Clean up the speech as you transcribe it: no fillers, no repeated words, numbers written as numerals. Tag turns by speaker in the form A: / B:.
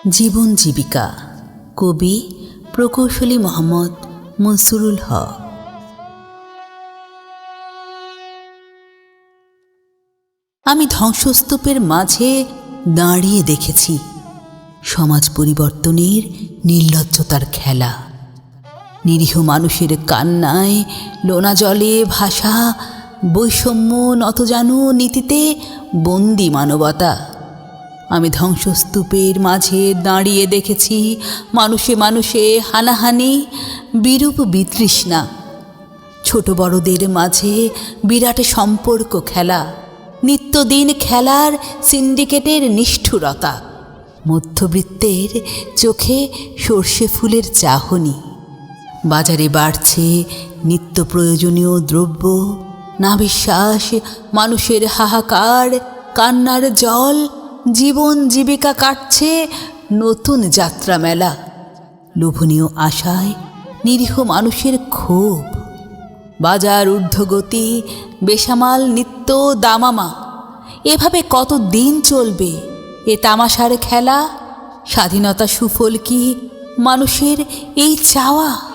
A: জীবন জীবিকা, কবি প্রকৌশলী মোহাম্মদ মনসুরুল হক। আমি ধ্বংসস্তূপের মাঝে দাঁড়িয়ে দেখেছি সমাজ পরিবর্তনের নির্লজ্জতার খেলা। নিরীহ মানুষের কান্নায় লোনা জলে ভাসা, বৈষম্য নতজানু নীতিতে বন্দি মানবতা। আমি ধ্বংসস্তূপের মাঝে দাঁড়িয়ে দেখেছি মানুষে মানুষে হানাহানি, বিরূপ বিতৃষ্ণা, ছোট বড়দের মাঝে বিরাট সম্পর্ক খেলা, নিত্যদিন খেলার সিন্ডিকেটের নিষ্ঠুরতা, মধ্যবিত্তের চোখে সর্ষে ফুলের চাহনি। বাজারে বাড়ছে নিত্য প্রয়োজনীয় দ্রব্য, না বিশ্বাস, মানুষের হাহাকার, কান্নার জল, জীবন জীবিকা কাটছে নতুন যাত্রা মেলা। লোভনীয় আশায় নিরীহ মানুষের ক্ষোভ, বাজার ঊর্ধ্বগতি, বেসামাল নিত্য দামামা। এভাবে কত দিন চলবে এ তামাশার খেলা? স্বাধীনতা সুফল কি মানুষের এই চাওয়া?